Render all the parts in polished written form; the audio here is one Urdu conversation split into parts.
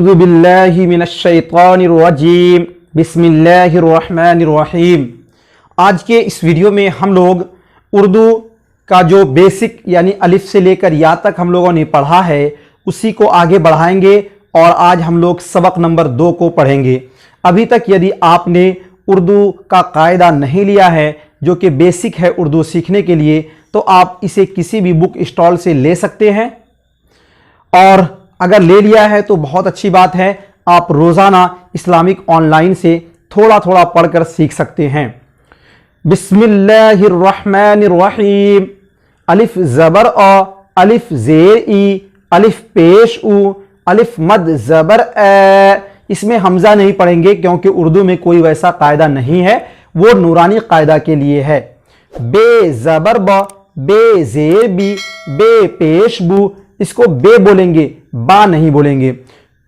اعوذ باللہ من الشیطان الرجیم بسم اللہ الرحمن الرحیم۔ آج کے اس ویڈیو میں ہم لوگ اردو کا جو بیسک یعنی الف سے لے کر یا تک ہم لوگوں نے پڑھا ہے اسی کو آگے بڑھائیں گے، اور آج ہم لوگ سبق نمبر 2 کو پڑھیں گے۔ ابھی تک یدی آپ نے اردو کا قاعدہ نہیں لیا ہے جو کہ بیسک ہے اردو سیکھنے کے لیے، تو آپ اسے کسی بھی بک اسٹال سے لے سکتے ہیں، اور اگر لے لیا ہے تو بہت اچھی بات ہے۔ آپ روزانہ اسلامک آن لائن سے تھوڑا تھوڑا پڑھ کر سیکھ سکتے ہیں۔ بسم اللہ الرحمن الرحیم۔ الف زبر آ، الف زیر ای، الف پیش او، الف مد زبر اے۔ اس میں حمزہ نہیں پڑھیں گے کیونکہ اردو میں کوئی ویسا قاعدہ نہیں ہے، وہ نورانی قاعدہ کے لیے ہے۔ بے زبر با، بے زیر بی، بے پیش بو، اس کو بے بولیں گے، با نہیں بولیں گے۔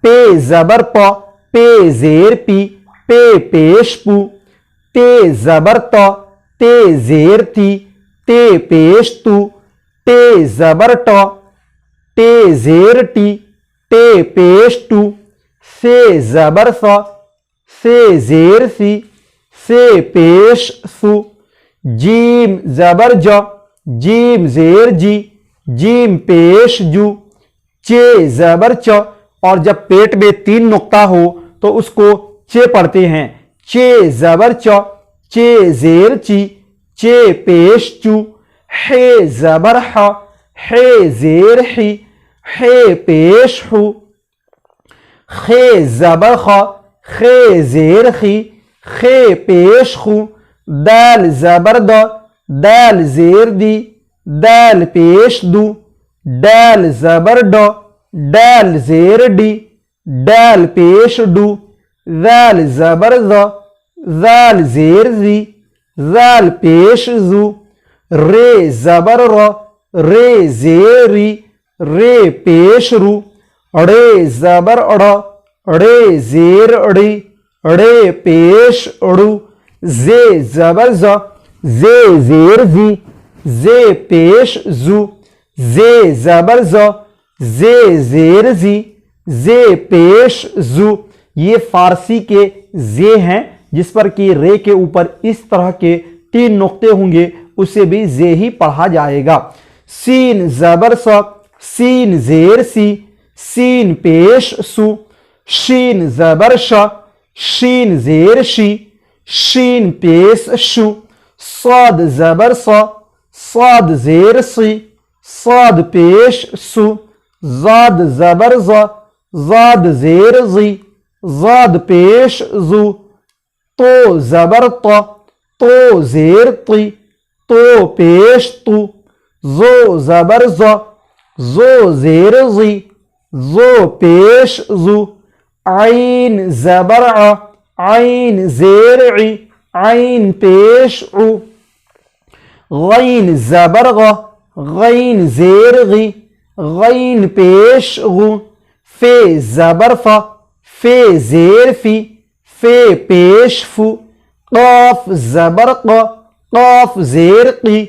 پے زبر پا، پے زیر پی، پے پیش پو۔ تے زبر تا، تے زیر تی، تے پیش تو۔ ٹے زبر ٹا، ٹے زیر ٹی، ٹے پیش ٹو۔ سے زبر سا، سے زیر سی، سے پیش سو۔ جیم زبر جا، جیم زیر جی، جیم پیش جو۔ چے زبر چا، اور جب پیٹ میں 3 نقطہ ہو تو اس کو چے پڑھتے ہیں۔ چے زبر چا، چے زیر چی، چے پیش چو۔ ہے زبر ہا، ہے زیر ہی، ہے پیش ہو۔ خے زبر خا، خے زیر خی، خے پیش خو۔ دال زبر دا، دال زیر دی، دال پیش دو۔ ڈال زبر ڈا، ڈال زیر ڈی، ڈال پیش ڈو۔ ذال زبر ذا، ذال زیر زی، ذال پیش زو۔ رے زبر را، رے زیر ری، رے پیش رو۔ اڑے زبر اڑا، اڑے زیر اڑی، اڑے پیش اڑو۔ زے زبر زا، زے زیر زی، زے پیش زو۔ زے زبر زا، زے زیر زی، زے پیش زو۔ یہ فارسی کے زے ہیں جس پر کہ رے کے اوپر اس طرح کے 3 نقطے ہوں گے، اسے بھی زے ہی پڑھا جائے گا۔ سین زبر سا، سین زیر سی، سین پیش سو۔ شین زبر شا، شین زیر شی، شین پیش شو۔ صاد زبر سا، صاد زیر سی، صاد پیش سو۔ زاد زبر زا، زاد زیر زی، زاد پیش زو۔ تو زبر تا، تو زیر تی، تو پیش تو۔ زو زبر زا، زو زیر زی، زو پیش زو۔ عین زبر ع، عین زیر عی، عین پیش عو۔ غین زبر غ، غین زیر غی، غین پیش غو۔ فے زبر فا، فے زیر فی، فے پیش فو۔ قاف زبر قا، قاف زیر قی،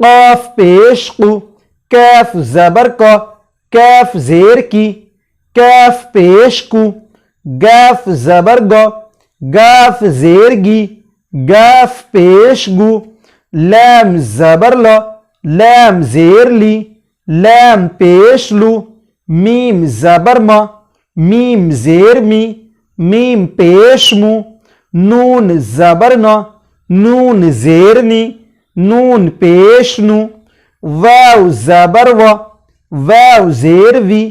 قاف پیش قو۔ کاف زبر کا، کاف زیر کی، کاف پیش کو۔ گاف زبر گا، گاف زیر گی، گاف پیش گو۔ لام زبر لا، لام زیر لی، لام پیش لو۔ میم زبر ما، میم زیر می، میم پیش مو۔ نون زبر نا، نون زیر نی، نون پیش نو۔ واو زبر وا، واو زیر وی،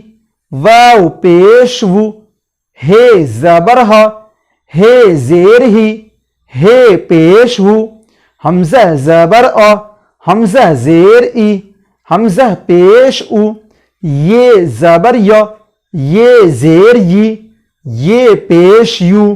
واو پیش وو۔ ہے زبر ہا، ہے زیر ہی، ہے پیش ہو۔ حمزہ زبر آ، حمزہ زیر ای، حمزہ پیش او۔ یہ زبر یا، یہ زیر یی، یہ پیش یو۔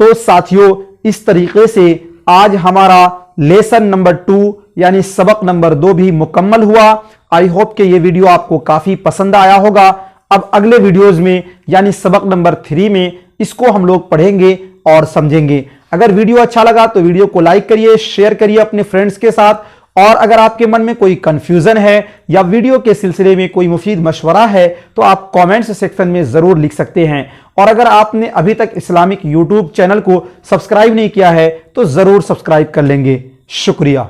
تو ساتھیو اس طریقے سے آج ہمارا لیسن نمبر 2 یعنی سبق نمبر 2 بھی مکمل ہوا۔ آئی ہوپ کہ یہ ویڈیو آپ کو کافی پسند آیا ہوگا۔ اب اگلے ویڈیوز میں یعنی سبق نمبر 3 میں اس کو ہم لوگ پڑھیں گے اور سمجھیں گے۔ اگر ویڈیو اچھا لگا تو ویڈیو کو لائک کریے، شیئر کریے اپنے فرینڈز کے ساتھ، اور اگر آپ کے من میں کوئی کنفیوژن ہے یا ویڈیو کے سلسلے میں کوئی مفید مشورہ ہے تو آپ کامنٹس سیکشن میں ضرور لکھ سکتے ہیں، اور اگر آپ نے ابھی تک اسلامک یوٹیوب چینل کو سبسکرائب نہیں کیا ہے تو ضرور سبسکرائب کر لیں گے۔ شکریہ۔